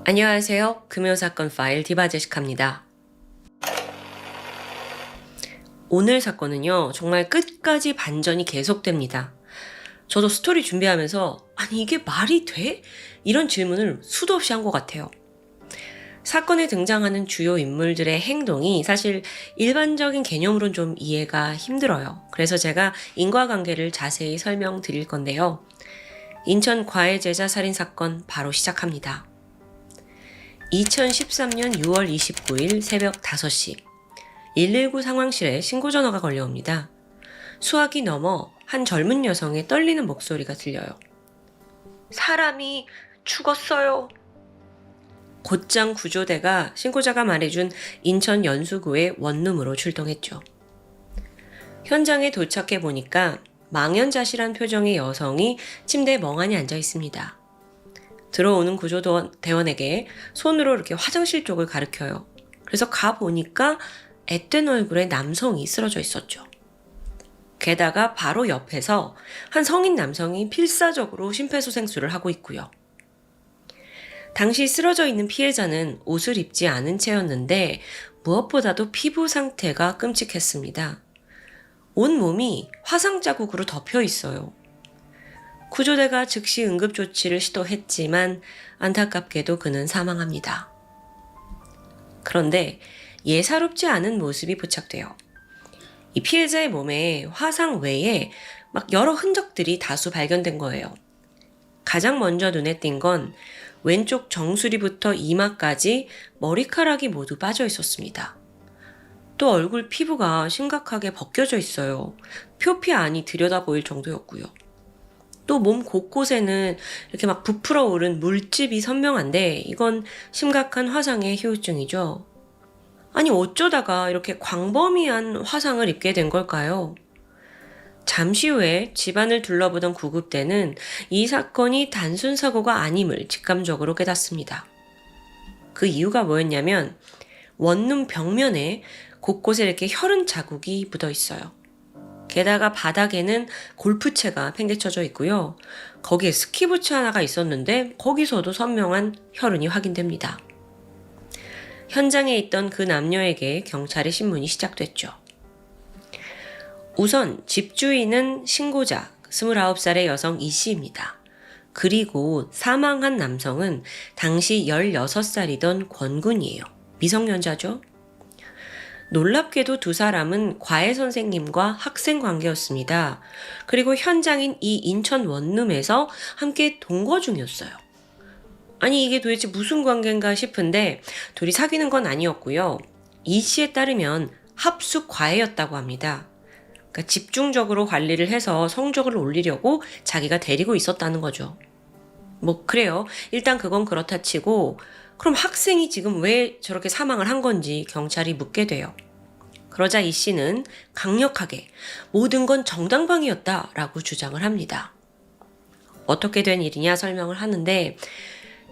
안녕하세요. 금요사건 파일 디바제시카입니다. 오늘 사건은요, 정말 끝까지 반전이 계속됩니다. 저도 스토리 준비하면서 아니 이게 말이 돼? 이런 질문을 수도 없이 한 것 같아요. 사건에 등장하는 주요 인물들의 행동이 사실 일반적인 개념으로는 좀 이해가 힘들어요. 그래서 제가 인과관계를 자세히 설명드릴 건데요. 인천 과외제자 살인 사건 바로 시작합니다. 2013년 6월 29일 새벽 5시 119 상황실에 신고 전화가 걸려옵니다. 수화기 넘어 한 젊은 여성의 떨리는 목소리가 들려요. 사람이 죽었어요. 곧장 구조대가 신고자가 말해준 인천 연수구의 원룸으로 출동했죠. 현장에 도착해 보니까 망연자실한 표정의 여성이 침대에 멍하니 앉아 있습니다. 들어오는 구조대원에게 손으로 이렇게 화장실 쪽을 가리켜요. 그래서 가보니까 앳된 얼굴의 남성이 쓰러져 있었죠. 게다가 바로 옆에서 한 성인 남성이 필사적으로 심폐소생술을 하고 있고요. 당시 쓰러져 있는 피해자는 옷을 입지 않은 채였는데 무엇보다도 피부 상태가 끔찍했습니다. 온 몸이 화상 자국으로 덮여 있어요. 구조대가 즉시 응급조치를 시도했지만 안타깝게도 그는 사망합니다. 그런데 예사롭지 않은 모습이 포착돼요. 이 피해자의 몸에 화상 외에 막 여러 흔적들이 다수 발견된 거예요. 가장 먼저 눈에 띈 건 왼쪽 정수리부터 이마까지 머리카락이 모두 빠져 있었습니다. 또 얼굴 피부가 심각하게 벗겨져 있어요. 표피 안이 들여다 보일 정도였고요. 또 몸 곳곳에는 이렇게 막 부풀어 오른 물집이 선명한데 이건 심각한 화상의 후유증이죠. 아니 어쩌다가 이렇게 광범위한 화상을 입게 된 걸까요? 잠시 후에 집안을 둘러보던 구급대는 이 사건이 단순 사고가 아님을 직감적으로 깨닫습니다. 그 이유가 뭐였냐면 원룸 벽면에 곳곳에 이렇게 혈흔 자국이 묻어 있어요. 게다가 바닥에는 골프채가 팽개쳐져 있고요. 거기에 스키부츠 하나가 있었는데 거기서도 선명한 혈흔이 확인됩니다. 현장에 있던 그 남녀에게 경찰의 신문이 시작됐죠. 우선 집주인은 신고자 29살의 여성 이 씨입니다. 그리고 사망한 남성은 당시 16살이던 권군이에요. 미성년자죠. 놀랍게도 두 사람은 과외 선생님과 학생 관계였습니다. 그리고 현장인 이 인천 원룸에서 함께 동거 중이었어요. 아니 이게 도대체 무슨 관계인가 싶은데 둘이 사귀는 건 아니었고요. 이 씨에 따르면 합숙 과외였다고 합니다. 그러니까 집중적으로 관리를 해서 성적을 올리려고 자기가 데리고 있었다는 거죠. 뭐 그래요. 일단 그건 그렇다 치고 그럼 학생이 지금 왜 저렇게 사망을 한 건지 경찰이 묻게 돼요. 그러자 이 씨는 강력하게 모든 건 정당방위였다라고 주장을 합니다. 어떻게 된 일이냐 설명을 하는데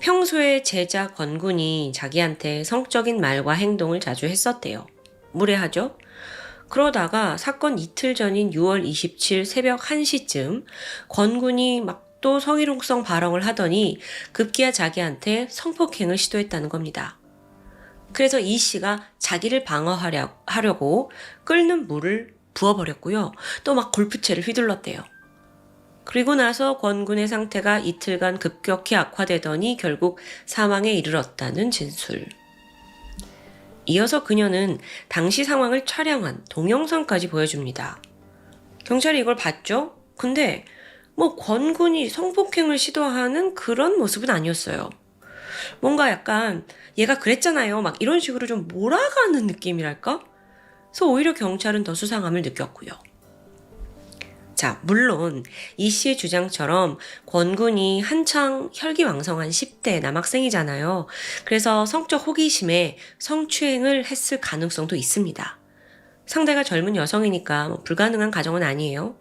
평소에 제자 권군이 자기한테 성적인 말과 행동을 자주 했었대요. 무례하죠? 그러다가 사건 이틀 전인 6월 27일 새벽 1시쯤 권군이 막 또 성희롱성 발언을 하더니 급기야 자기한테 성폭행을 시도했다는 겁니다. 그래서 이 씨가 자기를 방어하려고 끓는 물을 부어버렸고요. 또 막 골프채를 휘둘렀대요. 그리고 나서 권군의 상태가 이틀간 급격히 악화되더니 결국 사망에 이르렀다는 진술. 이어서 그녀는 당시 상황을 촬영한 동영상까지 보여줍니다. 경찰이 이걸 봤죠? 근데 뭐 권군이 성폭행을 시도하는 그런 모습은 아니었어요. 뭔가 약간 얘가 그랬잖아요. 막 이런 식으로 좀 몰아가는 느낌이랄까? 그래서 오히려 경찰은 더 수상함을 느꼈고요. 자, 물론 이 씨의 주장처럼 권군이 한창 혈기왕성한 10대 남학생이잖아요. 그래서 성적 호기심에 성추행을 했을 가능성도 있습니다. 상대가 젊은 여성이니까 뭐 불가능한 가정은 아니에요.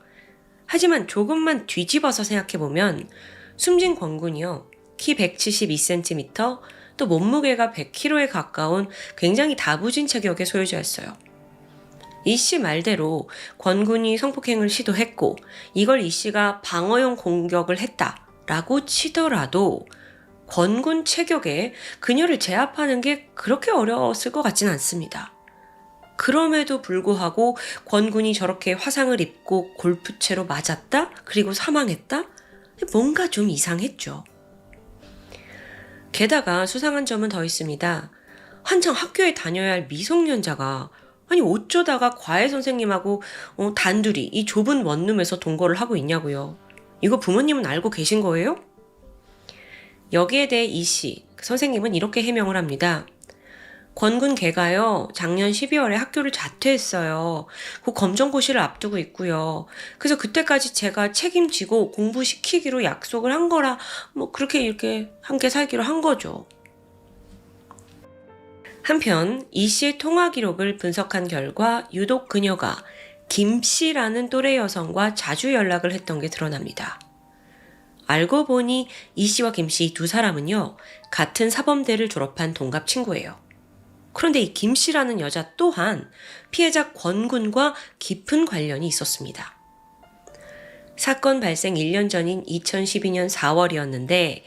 하지만 조금만 뒤집어서 생각해보면 숨진 권군이요. 키 172cm, 또 몸무게가 100kg에 가까운 굉장히 다부진 체격의 소유자였어요. 이 씨 말대로 권군이 성폭행을 시도했고 이걸 이 씨가 방어용 공격을 했다라고 치더라도 권군 체격에 그녀를 제압하는 게 그렇게 어려웠을 것 같진 않습니다. 그럼에도 불구하고 권군이 저렇게 화상을 입고 골프채로 맞았다? 그리고 사망했다? 뭔가 좀 이상했죠. 게다가 수상한 점은 더 있습니다. 한창 학교에 다녀야 할 미성년자가 아니 어쩌다가 과외 선생님하고 단둘이 이 좁은 원룸에서 동거를 하고 있냐고요. 이거 부모님은 알고 계신 거예요? 여기에 대해 이 씨, 선생님은 이렇게 해명을 합니다. 권군 걔가요, 작년 12월에 학교를 자퇴했어요. 그 검정고시를 앞두고 있고요. 그래서 그때까지 제가 책임지고 공부시키기로 약속을 한 거라 그렇게 이렇게 함께 살기로 한 거죠. 한편 이 씨의 통화 기록을 분석한 결과 유독 그녀가 김 씨라는 또래 여성과 자주 연락을 했던 게 드러납니다. 알고 보니 이 씨와 김 씨 두 사람은요, 같은 사범대를 졸업한 동갑 친구예요. 그런데 이 김 씨라는 여자 또한 피해자 권군과 깊은 관련이 있었습니다. 사건 발생 1년 전인 2012년 4월이었는데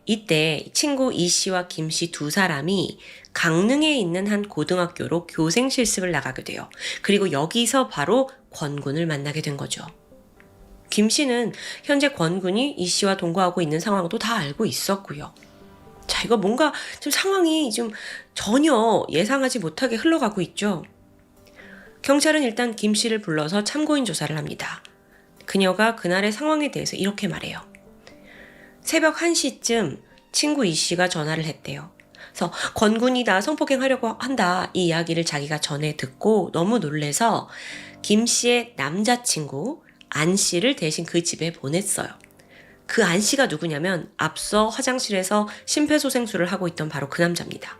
이때 친구 이 씨와 김 씨 두 사람이 강릉에 있는 한 고등학교로 교생 실습을 나가게 돼요. 그리고 여기서 바로 권군을 만나게 된 거죠. 김 씨는 현재 권군이 이 씨와 동거하고 있는 상황도 다 알고 있었고요. 자, 이거 뭔가 좀 상황이 좀 전혀 예상하지 못하게 흘러가고 있죠. 경찰은 일단 김 씨를 불러서 참고인 조사를 합니다. 그녀가 그날의 상황에 대해서 이렇게 말해요. 새벽 1시쯤 친구 이 씨가 전화를 했대요. 그래서 권군이 나 성폭행하려고 한다 이 이야기를 자기가 전에 듣고 너무 놀래서 김 씨의 남자친구 안 씨를 대신 그 집에 보냈어요. 그 안 씨가 누구냐면 앞서 화장실에서 심폐소생술을 하고 있던 바로 그 남자입니다.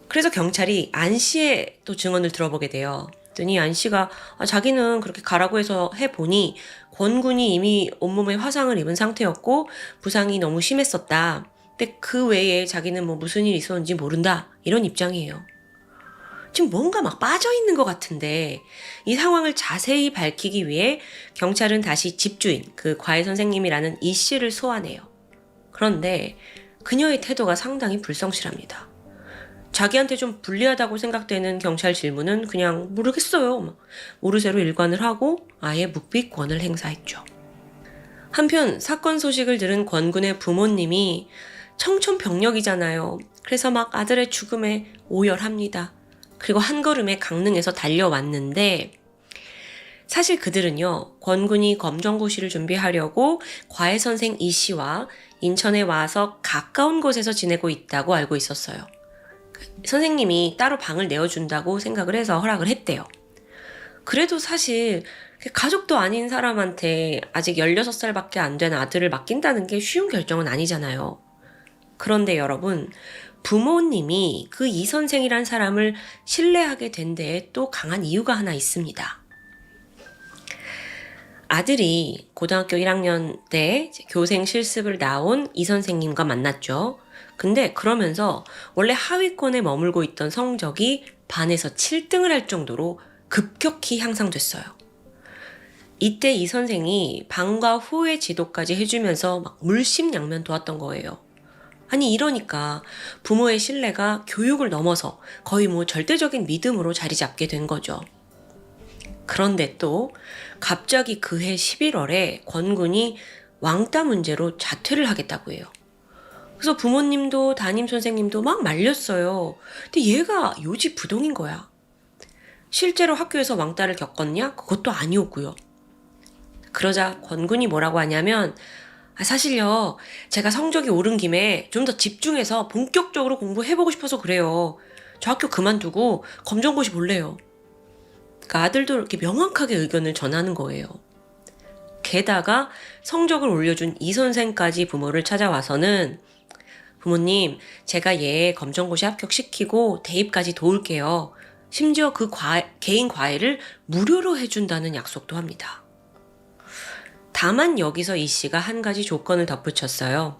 그래서 경찰이 안 씨의 또 증언을 들어보게 돼요. 그랬더니 안 씨가 자기는 그렇게 가라고 해서 해보니 권군이 이미 온몸에 화상을 입은 상태였고 부상이 너무 심했었다. 근데 그 외에 자기는 무슨 일이 있었는지 모른다. 이런 입장이에요. 지금 뭔가 막 빠져있는 것 같은데 이 상황을 자세히 밝히기 위해 경찰은 다시 집주인, 그 과외 선생님이라는 이 씨를 소환해요. 그런데 그녀의 태도가 상당히 불성실합니다. 자기한테 좀 불리하다고 생각되는 경찰 질문은 그냥 모르겠어요. 모르쇠로 일관을 하고 아예 묵비권을 행사했죠. 한편 사건 소식을 들은 권군의 부모님이 청천벽력이잖아요. 그래서 막 아들의 죽음에 오열합니다. 그리고 한 걸음에 강릉에서 달려왔는데 사실 그들은요, 권군이 검정고시를 준비하려고 과외 선생 이 씨와 인천에 와서 가까운 곳에서 지내고 있다고 알고 있었어요. 선생님이 따로 방을 내어준다고 생각을 해서 허락을 했대요. 그래도 사실 가족도 아닌 사람한테 아직 16살밖에 안 된 아들을 맡긴다는 게 쉬운 결정은 아니잖아요. 그런데 여러분, 부모님이 그 이 선생이란 사람을 신뢰하게 된 데에 또 강한 이유가 하나 있습니다. 아들이 고등학교 1학년 때 교생 실습을 나온 이 선생님과 만났죠. 근데 그러면서 원래 하위권에 머물고 있던 성적이 반에서 7등을 할 정도로 급격히 향상됐어요. 이때 이 선생이 방과 후의 지도까지 해주면서 막 물심양면 도왔던 거예요. 아니 이러니까 부모의 신뢰가 교육을 넘어서 거의 절대적인 믿음으로 자리 잡게 된 거죠. 그런데 또 갑자기 그해 11월에 권군이 왕따 문제로 자퇴를 하겠다고 해요. 그래서 부모님도 담임 선생님도 막 말렸어요. 근데 얘가 요지부동인 거야. 실제로 학교에서 왕따를 겪었냐? 그것도 아니었고요. 그러자 권군이 뭐라고 하냐면 사실요, 제가 성적이 오른 김에 좀 더 집중해서 본격적으로 공부해보고 싶어서 그래요. 저 학교 그만두고 검정고시 볼래요. 그러니까 아들도 이렇게 명확하게 의견을 전하는 거예요. 게다가 성적을 올려준 이 선생까지 부모를 찾아와서는 부모님, 제가 얘 검정고시 합격시키고 대입까지 도울게요. 심지어 그 개인 과외를 무료로 해준다는 약속도 합니다. 다만 여기서 이 씨가 한 가지 조건을 덧붙였어요.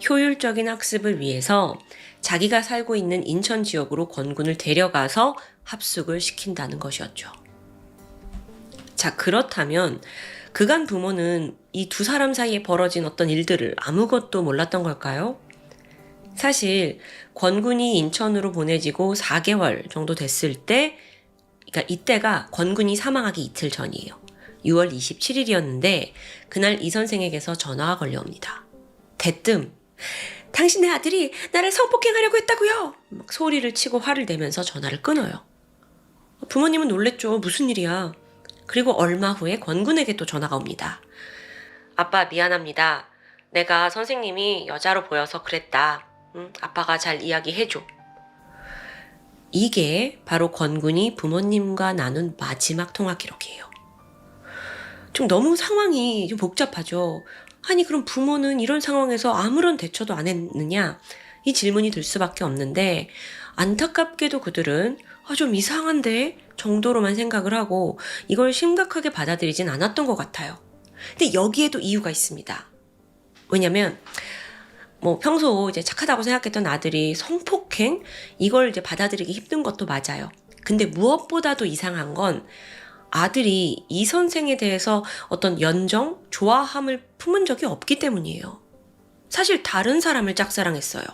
효율적인 학습을 위해서 자기가 살고 있는 인천 지역으로 권군을 데려가서 합숙을 시킨다는 것이었죠. 자, 그렇다면 그간 부모는 이 두 사람 사이에 벌어진 어떤 일들을 아무것도 몰랐던 걸까요? 사실 권군이 인천으로 보내지고 4개월 정도 됐을 때, 그러니까 이때가 권군이 사망하기 이틀 전이에요. 6월 27일이었는데 그날 이 선생에게서 전화가 걸려옵니다. 대뜸 당신네 아들이 나를 성폭행하려고 했다고요. 막 소리를 치고 화를 내면서 전화를 끊어요. 부모님은 놀랬죠. 무슨 일이야. 그리고 얼마 후에 권군에게 또 전화가 옵니다. 아빠 미안합니다. 내가 선생님이 여자로 보여서 그랬다. 아빠가 잘 이야기해줘. 이게 바로 권군이 부모님과 나눈 마지막 통화 기록이에요. 좀 너무 상황이 좀 복잡하죠. 아니 그럼 부모는 이런 상황에서 아무런 대처도 안 했느냐? 이 질문이 들 수밖에 없는데 안타깝게도 그들은 좀 이상한데 정도로만 생각을 하고 이걸 심각하게 받아들이진 않았던 것 같아요. 근데 여기에도 이유가 있습니다. 왜냐면 평소 이제 착하다고 생각했던 아들이 성폭행? 이걸 이제 받아들이기 힘든 것도 맞아요. 근데 무엇보다도 이상한 건 아들이 이 선생에 대해서 어떤 연정, 좋아함을 품은 적이 없기 때문이에요. 사실 다른 사람을 짝사랑했어요.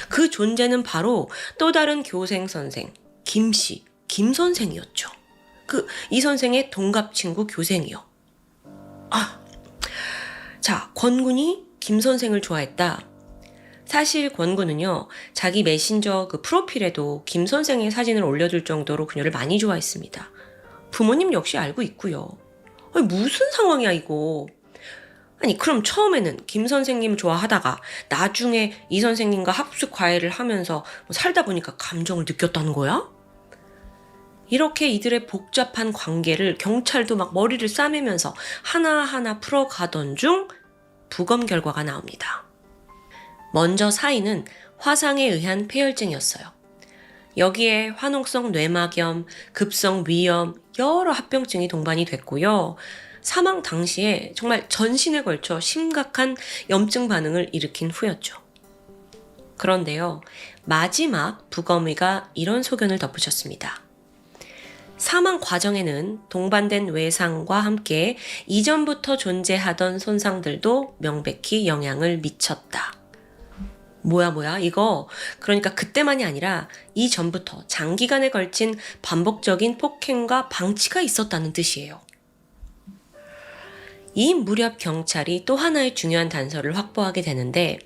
그 존재는 바로 또 다른 교생 선생, 김씨, 김 선생이었죠. 이 선생의 동갑 친구 교생이요. 자, 권군이 김 선생을 좋아했다. 사실 권군은요, 자기 메신저 프로필에도 김 선생의 사진을 올려둘 정도로 그녀를 많이 좋아했습니다. 부모님 역시 알고 있고요. 아니, 무슨 상황이야 이거. 아니 그럼 처음에는 김 선생님 좋아하다가 나중에 이 선생님과 합숙 과외를 하면서 살다 보니까 감정을 느꼈다는 거야? 이렇게 이들의 복잡한 관계를 경찰도 막 머리를 싸매면서 하나하나 풀어가던 중 부검 결과가 나옵니다. 먼저 사인은 화상에 의한 폐혈증이었어요. 여기에 화농성 뇌막염, 급성 위염, 여러 합병증이 동반이 됐고요. 사망 당시에 정말 전신에 걸쳐 심각한 염증 반응을 일으킨 후였죠. 그런데요, 마지막 부검의가 이런 소견을 덧붙였습니다. 사망 과정에는 동반된 외상과 함께 이전부터 존재하던 손상들도 명백히 영향을 미쳤다. 뭐야 이거 그러니까 그때만이 아니라 이전부터 장기간에 걸친 반복적인 폭행과 방치가 있었다는 뜻이에요. 이 무렵 경찰이 또 하나의 중요한 단서를 확보하게 되는데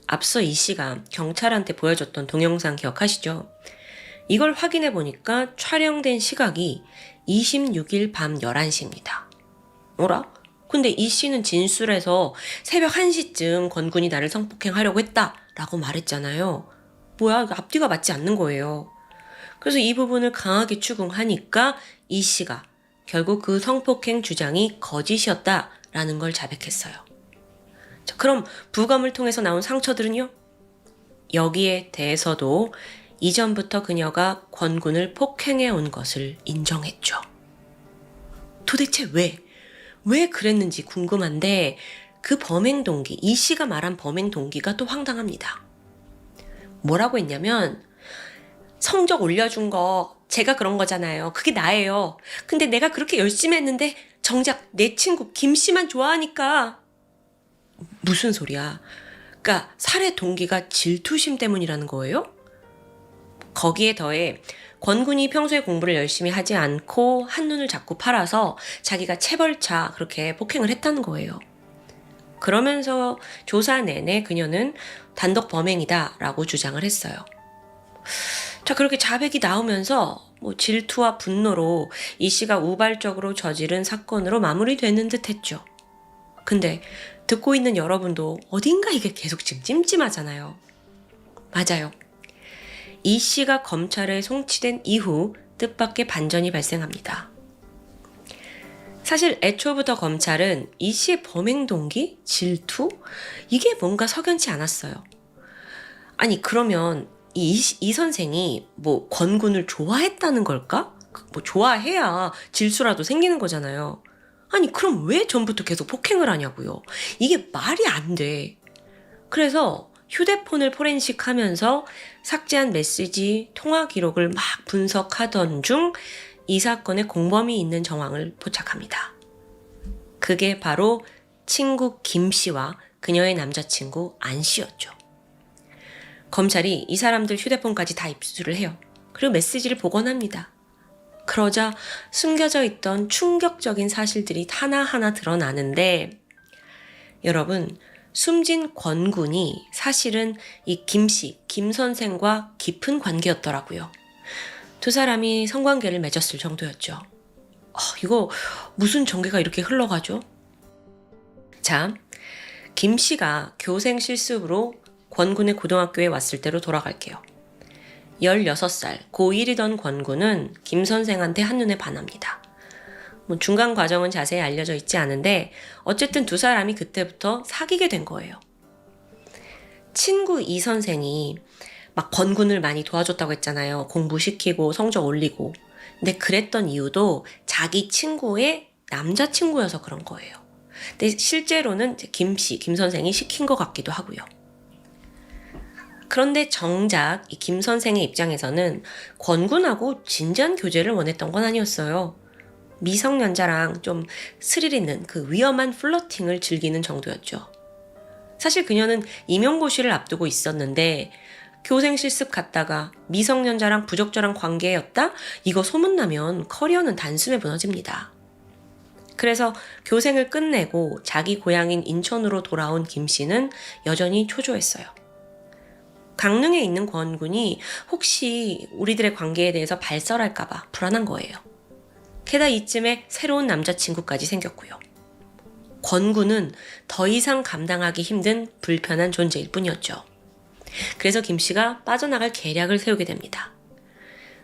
앞서 이 씨가 경찰한테 보여줬던 동영상 기억하시죠? 이걸 확인해 보니까 촬영된 시각이 26일 밤 11시입니다. 뭐라? 근데 이 씨는 진술에서 새벽 1시쯤 권군이 나를 성폭행하려고 했다라고 말했잖아요. 뭐야, 앞뒤가 맞지 않는 거예요. 그래서 이 부분을 강하게 추궁하니까 이 씨가 결국 그 성폭행 주장이 거짓이었다라는 걸 자백했어요. 자, 그럼 부검을 통해서 나온 상처들은요? 여기에 대해서도 이전부터 그녀가 권군을 폭행해 온 것을 인정했죠. 도대체 왜 그랬는지 궁금한데 그 범행 동기, 이 씨가 말한 범행 동기가 또 황당합니다. 뭐라고 했냐면 성적 올려준 거 제가 그런 거잖아요. 그게 나예요. 근데 내가 그렇게 열심히 했는데 정작 내 친구 김 씨만 좋아하니까. 무슨 소리야. 그러니까 살해 동기가 질투심 때문이라는 거예요? 거기에 더해 권군이 평소에 공부를 열심히 하지 않고 한눈을 자꾸 팔아서 자기가 체벌차 그렇게 폭행을 했다는 거예요. 그러면서 조사 내내 그녀는 단독 범행이다라고 주장을 했어요. 자, 그렇게 자백이 나오면서 질투와 분노로 이 씨가 우발적으로 저지른 사건으로 마무리되는 듯 했죠. 근데 듣고 있는 여러분도 어딘가 이게 계속 지금 찜찜하잖아요. 맞아요. 이 씨가 검찰에 송치된 이후 뜻밖의 반전이 발생합니다. 사실 애초부터 검찰은 이 씨의 범행 동기? 질투? 이게 뭔가 석연치 않았어요. 아니 그러면 이 선생이 권군을 좋아했다는 걸까? 좋아해야 질수라도 생기는 거잖아요. 아니 그럼 왜 전부터 계속 폭행을 하냐고요. 이게 말이 안 돼. 그래서 휴대폰을 포렌식하면서 삭제한 메시지, 통화 기록을 막 분석하던 중 이 사건의 공범이 있는 정황을 포착합니다. 그게 바로 친구 김 씨와 그녀의 남자친구 안 씨였죠. 검찰이 이 사람들 휴대폰까지 다 입수를 해요. 그리고 메시지를 복원합니다. 그러자 숨겨져 있던 충격적인 사실들이 하나하나 드러나는데, 여러분, 숨진 권군이 사실은 이 김 씨, 김 선생과 깊은 관계였더라고요. 두 사람이 성관계를 맺었을 정도였죠. 이거 무슨 전개가 이렇게 흘러가죠? 자, 김 씨가 교생 실습으로 권군의 고등학교에 왔을 때로 돌아갈게요. 16살 고1이던 권군은 김 선생한테 한눈에 반합니다. 중간 과정은 자세히 알려져 있지 않은데 어쨌든 두 사람이 그때부터 사귀게 된 거예요. 친구 이 선생이 막 권군을 많이 도와줬다고 했잖아요. 공부시키고 성적 올리고. 근데 그랬던 이유도 자기 친구의 남자친구여서 그런 거예요. 근데 실제로는 김 선생이 시킨 것 같기도 하고요. 그런데 정작 이 김 선생의 입장에서는 권군하고 진지한 교제를 원했던 건 아니었어요. 미성년자랑 좀 스릴 있는 그 위험한 플러팅을 즐기는 정도였죠. 사실 그녀는 임용고시를 앞두고 있었는데 교생 실습 갔다가 미성년자랑 부적절한 관계였다? 이거 소문나면 커리어는 단숨에 무너집니다. 그래서 교생을 끝내고 자기 고향인 인천으로 돌아온 김 씨는 여전히 초조했어요. 강릉에 있는 권군이 혹시 우리들의 관계에 대해서 발설할까봐 불안한 거예요. 게다가 이쯤에 새로운 남자친구까지 생겼고요. 권군은 더 이상 감당하기 힘든 불편한 존재일 뿐이었죠. 그래서 김 씨가 빠져나갈 계략을 세우게 됩니다.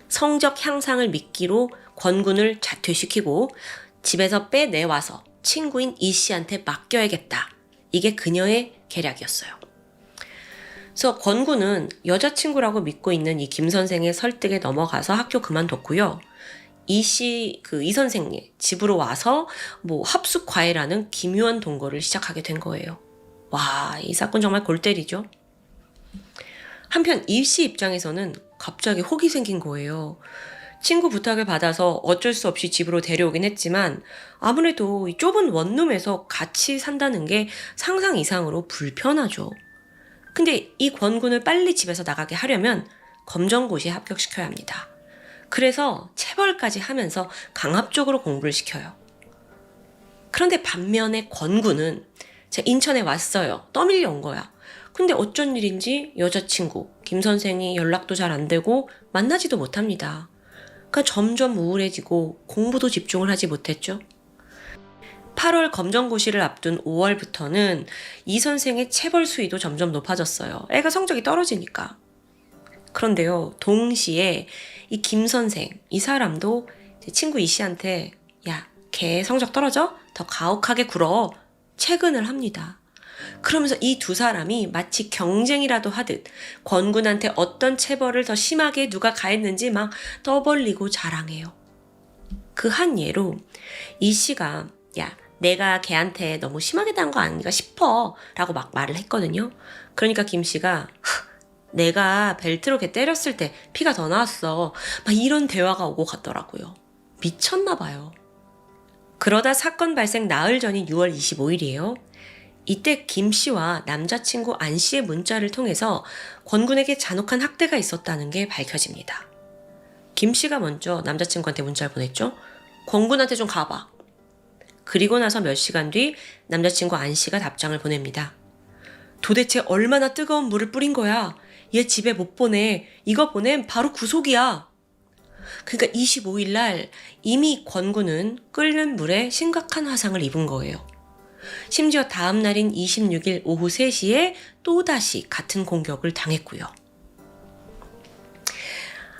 성적 향상을 미끼로 권군을 자퇴시키고 집에서 빼내와서 친구인 이 씨한테 맡겨야겠다. 이게 그녀의 계략이었어요. 그래서 권군은 여자친구라고 믿고 있는 이 김 선생의 설득에 넘어가서 학교 그만뒀고요. 이 선생의 집으로 와서 합숙 과외라는 기묘한 동거를 시작하게 된 거예요. 와, 이 사건 정말 골 때리죠. 한편 이 씨 입장에서는 갑자기 혹이 생긴 거예요. 친구 부탁을 받아서 어쩔 수 없이 집으로 데려오긴 했지만 아무래도 이 좁은 원룸에서 같이 산다는 게 상상 이상으로 불편하죠. 근데 이 권군을 빨리 집에서 나가게 하려면 검정고시에 합격시켜야 합니다. 그래서 체벌까지 하면서 강압적으로 공부를 시켜요. 그런데 반면에 권군은 제가 인천에 왔어요. 떠밀려 온 거야. 근데 어쩐 일인지 여자친구 김 선생이 연락도 잘 안 되고 만나지도 못합니다. 그러니까 점점 우울해지고 공부도 집중을 하지 못했죠. 8월 검정고시를 앞둔 5월부터는 이 선생의 체벌 수위도 점점 높아졌어요. 애가 성적이 떨어지니까. 그런데요, 동시에 이 김 선생, 이 사람도 친구 이 씨한테 야, 걔 성적 떨어져? 더 가혹하게 굴어. 채근을 합니다. 그러면서 이 두 사람이 마치 경쟁이라도 하듯 권군한테 어떤 체벌을 더 심하게 누가 가했는지 막 떠벌리고 자랑해요. 그 한 예로 이 씨가 야, 내가 걔한테 너무 심하게 단 거 아닌가 싶어 라고 막 말을 했거든요. 그러니까 김 씨가 내가 벨트로 걔 때렸을 때 피가 더 나왔어. 막 이런 대화가 오고 갔더라고요. 미쳤나 봐요. 그러다 사건 발생 나흘 전인 6월 25일이에요. 이때 김 씨와 남자친구 안 씨의 문자를 통해서 권군에게 잔혹한 학대가 있었다는 게 밝혀집니다. 김 씨가 먼저 남자친구한테 문자를 보냈죠. 권군한테 좀 가봐. 그리고 나서 몇 시간 뒤 남자친구 안 씨가 답장을 보냅니다. 도대체 얼마나 뜨거운 물을 뿌린 거야. 얘 집에 못 보내. 이거 보내면 바로 구속이야. 그러니까 25일 날 이미 권군은 끓는 물에 심각한 화상을 입은 거예요. 심지어 다음 날인 26일 오후 3시에 또다시 같은 공격을 당했고요.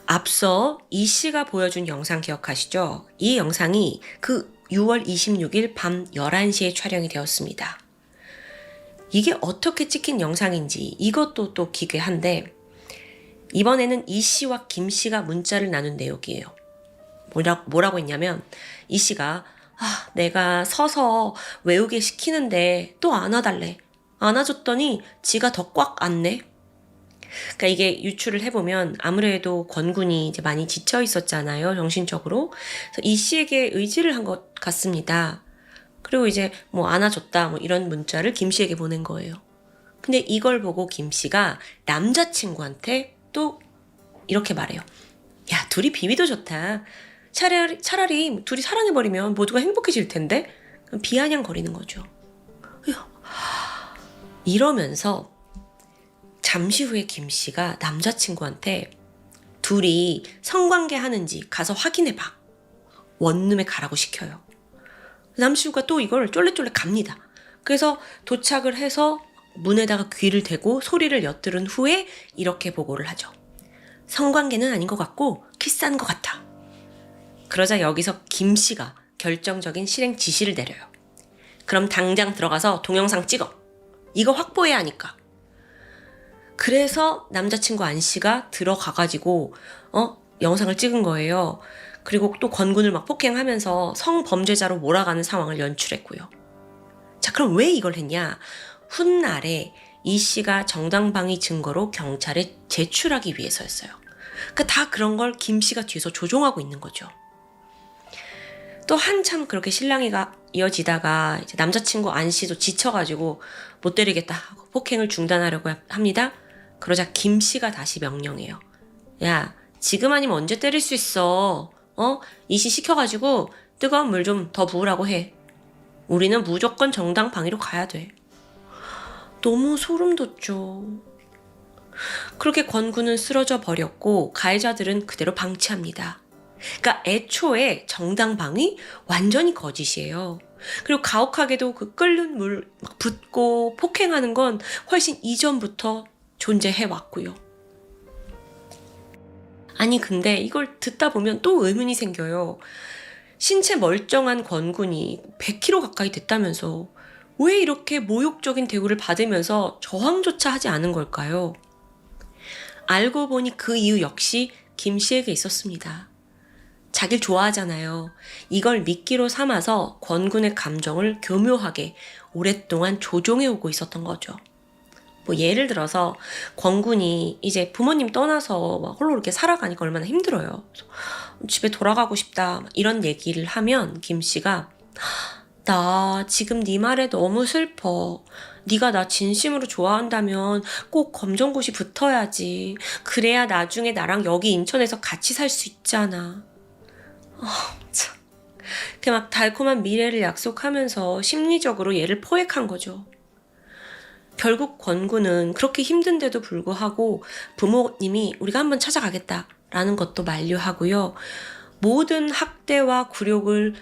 앞서 이 씨가 보여준 영상 기억하시죠? 이 영상이 그 6월 26일 밤 11시에 촬영이 되었습니다. 이게 어떻게 찍힌 영상인지 이것도 또 기괴한데 이번에는 이 씨와 김 씨가 문자를 나눈 내용이에요. 뭐라고 했냐면 이 씨가 내가 서서 외우게 시키는데 또 안아달래. 안아줬더니 지가 더 꽉 안네. 그러니까 이게 유추를 해보면 아무래도 권군이 이제 많이 지쳐 있었잖아요. 정신적으로. 그래서 이 씨에게 의지를 한 것 같습니다. 그리고 이제 뭐 안아줬다 뭐 이런 문자를 김 씨에게 보낸 거예요. 근데 이걸 보고 김 씨가 남자친구한테 또 이렇게 말해요. 야, 둘이 비비도 좋다. 차라리 둘이 사랑해버리면 모두가 행복해질 텐데? 비아냥거리는 거죠. 이러면서 잠시 후에 김 씨가 남자친구한테 둘이 성관계 하는지 가서 확인해봐. 원룸에 가라고 시켜요. 남친구가 또 이걸 쫄래쫄래 갑니다. 그래서 도착을 해서 문에다가 귀를 대고 소리를 엿들은 후에 이렇게 보고를 하죠. 성관계는 아닌 것 같고 키스한 것 같아. 그러자 여기서 김 씨가 결정적인 실행 지시를 내려요. 그럼 당장 들어가서 동영상 찍어. 이거 확보해야 하니까. 그래서 남자친구 안 씨가 들어가가지고 영상을 찍은 거예요. 그리고 또 권군을 막 폭행하면서 성범죄자로 몰아가는 상황을 연출했고요. 자, 그럼 왜 이걸 했냐? 훗날에 이 씨가 정당방위 증거로 경찰에 제출하기 위해서였어요. 그러니까 다 그런 걸 김 씨가 뒤에서 조종하고 있는 거죠. 또 한참 그렇게 실랑이가 이어지다가 이제 남자친구 안 씨도 지쳐가지고 못 때리겠다 하고 폭행을 중단하려고 합니다. 그러자 김 씨가 다시 명령해요. 야, 지금 아니면 언제 때릴 수 있어? 이 씨 시켜가지고 뜨거운 물 좀 더 부으라고 해. 우리는 무조건 정당 방위로 가야 돼. 너무 소름 돋죠. 그렇게 권군은 쓰러져 버렸고 가해자들은 그대로 방치합니다. 그러니까 애초에 정당 방위 완전히 거짓이에요. 그리고 가혹하게도 그 끓는 물 막 붓고 폭행하는 건 훨씬 이전부터 존재해 왔고요. 아니 근데 이걸 듣다 보면 또 의문이 생겨요. 신체 멀쩡한 권군이 100kg 가까이 됐다면서 왜 이렇게 모욕적인 대우를 받으면서 저항조차 하지 않은 걸까요? 알고 보니 그 이유 역시 김 씨에게 있었습니다. 자기를 좋아하잖아요. 이걸 미끼로 삼아서 권군의 감정을 교묘하게 오랫동안 조종해오고 있었던 거죠. 뭐 예를 들어서 권군이 이제 부모님 떠나서 막 홀로 이렇게 살아가니까 얼마나 힘들어요. 집에 돌아가고 싶다 이런 얘기를 하면 김 씨가 나 지금 네 말에 너무 슬퍼. 네가 나 진심으로 좋아한다면 꼭 검정고시 붙어야지. 그래야 나중에 나랑 여기 인천에서 같이 살 수 있잖아. 참. 그 막 달콤한 미래를 약속하면서 심리적으로 얘를 포획한 거죠. 결국 권구는 그렇게 힘든데도 불구하고 부모님이 우리가 한번 찾아가겠다라는 것도 만류하고요. 모든 학대와 굴욕을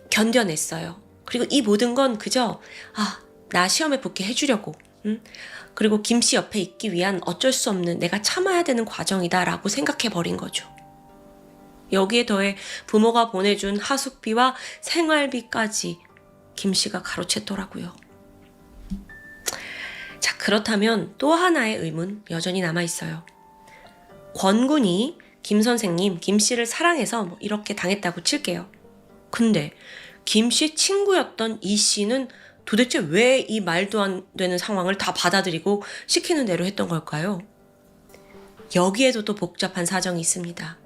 견뎌냈어요. 그리고 이 모든 건 그저 나 시험에 붙게 해주려고 그리고 김 씨 옆에 있기 위한 어쩔 수 없는 내가 참아야 되는 과정이다라고 생각해버린 거죠. 여기에 더해 부모가 보내준 하숙비와 생활비까지 김 씨가 가로챘더라고요. 자, 그렇다면 또 하나의 의문 여전히 남아있어요. 권군이 김 선생님, 김 씨를 사랑해서 뭐 이렇게 당했다고 칠게요. 근데 김 씨 친구였던 이 씨는 도대체 왜 이 말도 안 되는 상황을 다 받아들이고 시키는 대로 했던 걸까요? 여기에도 또 복잡한 사정이 있습니다.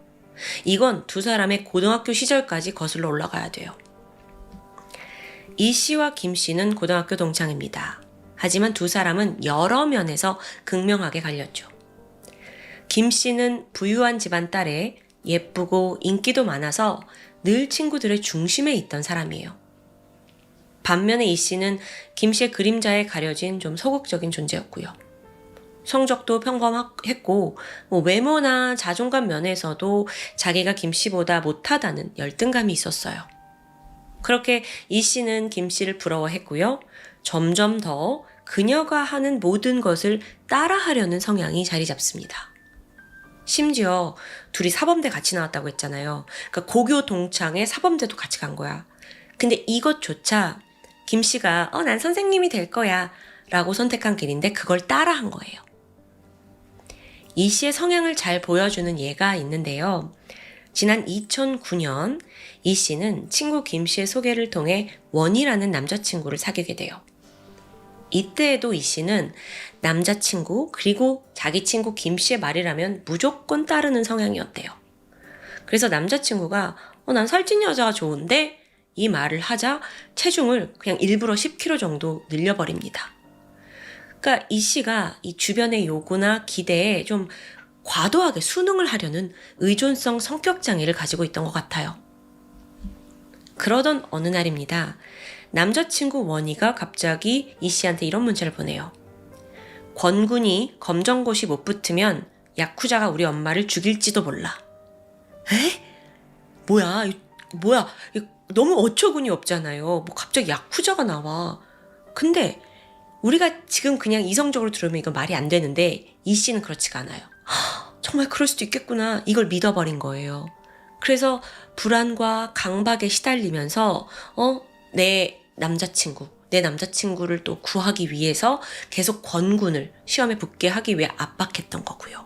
이건 두 사람의 고등학교 시절까지 거슬러 올라가야 돼요. 이 씨와 김 씨는 고등학교 동창입니다. 하지만 두 사람은 여러 면에서 극명하게 갈렸죠. 김 씨는 부유한 집안 딸에 예쁘고 인기도 많아서 늘 친구들의 중심에 있던 사람이에요. 반면에 이 씨는 김 씨의 그림자에 가려진 좀 소극적인 존재였고요. 성적도 평범했고 외모나 자존감 면에서도 자기가 김 씨보다 못하다는 열등감이 있었어요. 그렇게 이 씨는 김 씨를 부러워했고요. 점점 더 그녀가 하는 모든 것을 따라하려는 성향이 자리 잡습니다. 심지어 둘이 사범대 같이 나왔다고 했잖아요. 그러니까 고교 동창회 사범대도 같이 간 거야. 근데 이것조차 김 씨가 난 선생님이 될 거야 라고 선택한 길인데 그걸 따라한 거예요. 이 씨의 성향을 잘 보여주는 예가 있는데요. 지난 2009년 이 씨는 친구 김 씨의 소개를 통해 원이라는 남자친구를 사귀게 돼요. 이때에도 이 씨는 남자친구 그리고 자기 친구 김 씨의 말이라면 무조건 따르는 성향이었대요. 그래서 남자친구가 난 살찐 여자가 좋은데? 이 말을 하자 체중을 그냥 일부러 10kg 정도 늘려버립니다. 그러니까 이 씨가 이 주변의 요구나 기대에 좀 과도하게 순응을 하려는 의존성 성격 장애를 가지고 있던 것 같아요. 그러던 어느 날입니다. 남자친구 원희가 갑자기 이 씨한테 이런 문자를 보내요. 권군이 검정고시 못 붙으면 야쿠자가 우리 엄마를 죽일지도 몰라. 에? 뭐야? 너무 어처구니 없잖아요. 뭐 갑자기 야쿠자가 나와. 근데 우리가 지금 그냥 이성적으로 들으면 이거 말이 안 되는데 이 씨는 그렇지가 않아요. 정말 그럴 수도 있겠구나. 이걸 믿어버린 거예요. 그래서 불안과 강박에 시달리면서 내 남자친구를 또 구하기 위해서 계속 권군을 시험에 붙게 하기 위해 압박했던 거고요.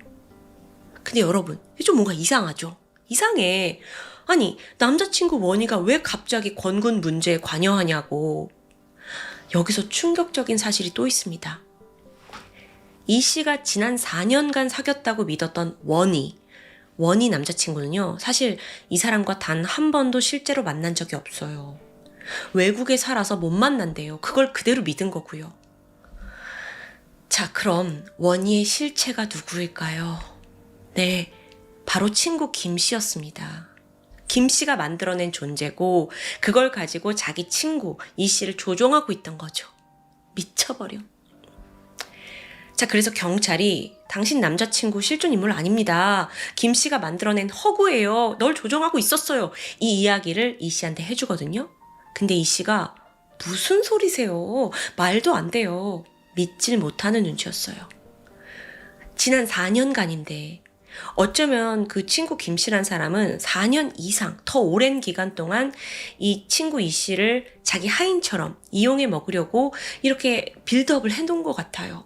근데 여러분, 이게 좀 뭔가 이상하죠? 이상해. 아니, 남자친구 원희가 왜 갑자기 권군 문제에 관여하냐고. 여기서 충격적인 사실이 또 있습니다. 이 씨가 지난 4년간 사귀었다고 믿었던 원희 남자친구는요, 사실 이 사람과 단 한 번도 실제로 만난 적이 없어요. 외국에 살아서 못 만난대요. 그걸 그대로 믿은 거고요. 자, 그럼 원희의 실체가 누구일까요? 네, 바로 친구 김 씨였습니다. 김 씨가 만들어낸 존재고 그걸 가지고 자기 친구 이 씨를 조종하고 있던 거죠. 미쳐버려. 자, 그래서 경찰이 당신 남자친구 실존 인물 아닙니다. 김 씨가 만들어낸 허구예요. 널 조종하고 있었어요. 이 이야기를 이 씨한테 해주거든요. 근데 이 씨가 무슨 소리세요? 말도 안 돼요. 믿질 못하는 눈치였어요. 지난 4년간인데 어쩌면 그 친구 김 씨란 사람은 4년 이상 더 오랜 기간 동안 이 친구 이 씨를 자기 하인처럼 이용해 먹으려고 이렇게 빌드업을 해놓은 것 같아요.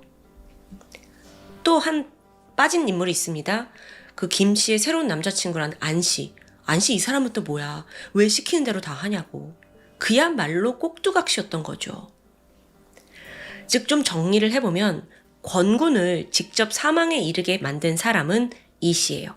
또 한 빠진 인물이 있습니다. 그 김 씨의 새로운 남자친구란 안 씨. 안 씨 이 사람은 또 뭐야? 왜 시키는 대로 다 하냐고. 그야말로 꼭두각시였던 거죠. 즉 좀 정리를 해보면 권군을 직접 사망에 이르게 만든 사람은 이 씨예요.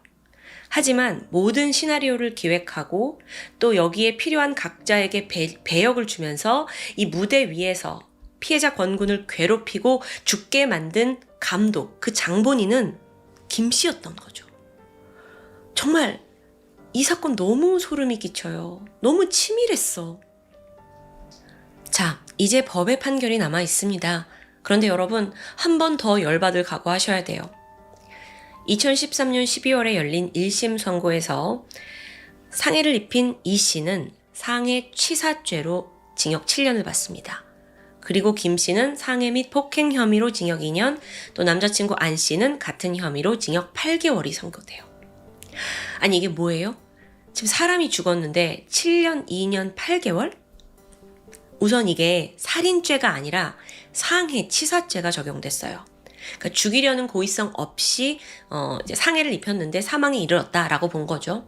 하지만 모든 시나리오를 기획하고 또 여기에 필요한 각자에게 배역을 주면서 이 무대 위에서 피해자 권군을 괴롭히고 죽게 만든 감독, 그 장본인은 김 씨였던 거죠. 정말 이 사건 너무 소름이 끼쳐요. 너무 치밀했어. 자, 이제 법의 판결이 남아 있습니다. 그런데 여러분, 한 번 더 열받을 각오하셔야 돼요. 2013년 12월에 열린 1심 선고에서 상해를 입힌 이 씨는 상해 취사죄로 징역 7년을 받습니다. 그리고 김 씨는 상해 및 폭행 혐의로 징역 2년, 또 남자친구 안 씨는 같은 혐의로 징역 8개월이 선고돼요. 아니 이게 뭐예요? 지금 사람이 죽었는데 7년, 2년, 8개월? 우선 이게 살인죄가 아니라 상해 치사죄가 적용됐어요. 그러니까 죽이려는 고의성 없이 이제 상해를 입혔는데 사망에 이르렀다라고 본 거죠.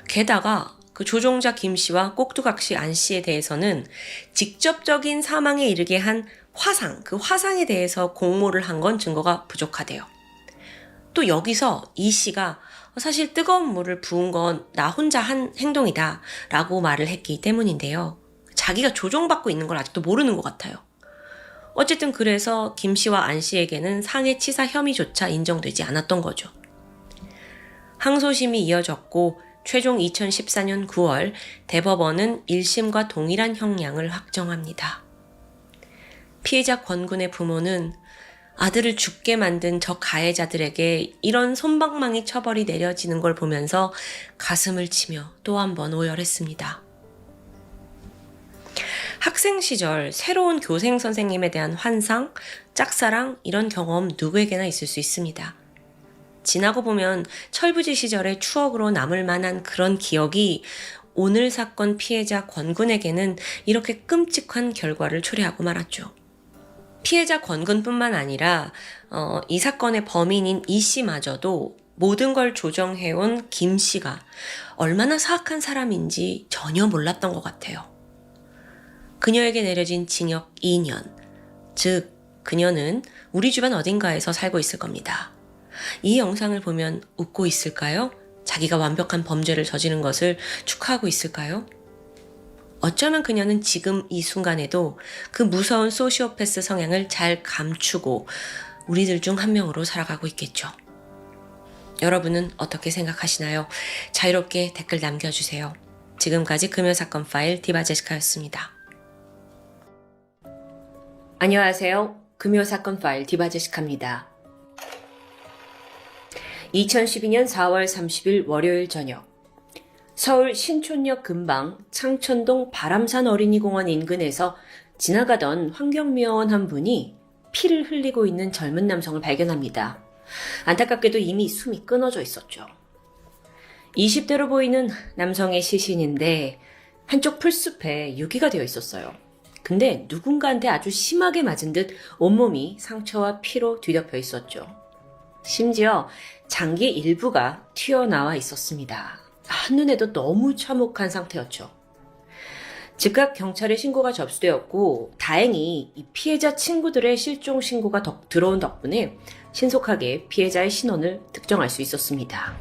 게다가 그 조종자 김 씨와 꼭두각시 안 씨에 대해서는 직접적인 사망에 이르게 한 화상, 그 화상에 대해서 공모를 한 건 증거가 부족하대요. 또 여기서 이 씨가 사실 뜨거운 물을 부은 건 나 혼자 한 행동이다 라고 말을 했기 때문인데요. 자기가 조종받고 있는 걸 아직도 모르는 것 같아요. 어쨌든 그래서 김 씨와 안 씨에게는 상해 치사 혐의조차 인정되지 않았던 거죠. 항소심이 이어졌고 최종 2014년 9월 대법원은 1심과 동일한 형량을 확정합니다. 피해자 권군의 부모는 아들을 죽게 만든 저 가해자들에게 이런 솜방망이 처벌이 내려지는 걸 보면서 가슴을 치며 또 한 번 오열했습니다. 학생 시절 새로운 교생 선생님에 대한 환상, 짝사랑 이런 경험 누구에게나 있을 수 있습니다. 지나고 보면 철부지 시절의 추억으로 남을 만한 그런 기억이 오늘 사건 피해자 권군에게는 이렇게 끔찍한 결과를 초래하고 말았죠. 피해자 권군뿐만 아니라 이 사건의 범인인 이 씨마저도 모든 걸 조정해온 김 씨가 얼마나 사악한 사람인지 전혀 몰랐던 것 같아요. 그녀에게 내려진 징역 2년, 즉 그녀는 우리 주변 어딘가에서 살고 있을 겁니다. 이 영상을 보면 웃고 있을까요? 자기가 완벽한 범죄를 저지른 것을 축하하고 있을까요? 어쩌면 그녀는 지금 이 순간에도 그 무서운 소시오패스 성향을 잘 감추고 우리들 중 한 명으로 살아가고 있겠죠. 여러분은 어떻게 생각하시나요? 자유롭게 댓글 남겨주세요. 지금까지 금요사건 파일 디바제시카였습니다. 안녕하세요. 금요사건 파일 디바제시카입니다. 2012년 4월 30일 월요일 저녁, 서울 신촌역 근방 창천동 바람산 어린이공원 인근에서 지나가던 환경미화원 한 분이 피를 흘리고 있는 젊은 남성을 발견합니다. 안타깝게도 이미 숨이 끊어져 있었죠. 20대로 보이는 남성의 시신인데 한쪽 풀숲에 유기가 되어 있었어요. 근데 누군가한테 아주 심하게 맞은 듯 온몸이 상처와 피로 뒤덮여 있었죠. 심지어 장기 일부가 튀어나와 있었습니다. 한눈에도 너무 참혹한 상태였죠. 즉각 경찰에 신고가 접수되었고 다행히 이 피해자 친구들의 실종 신고가 들어온 덕분에 신속하게 피해자의 신원을 특정할 수 있었습니다.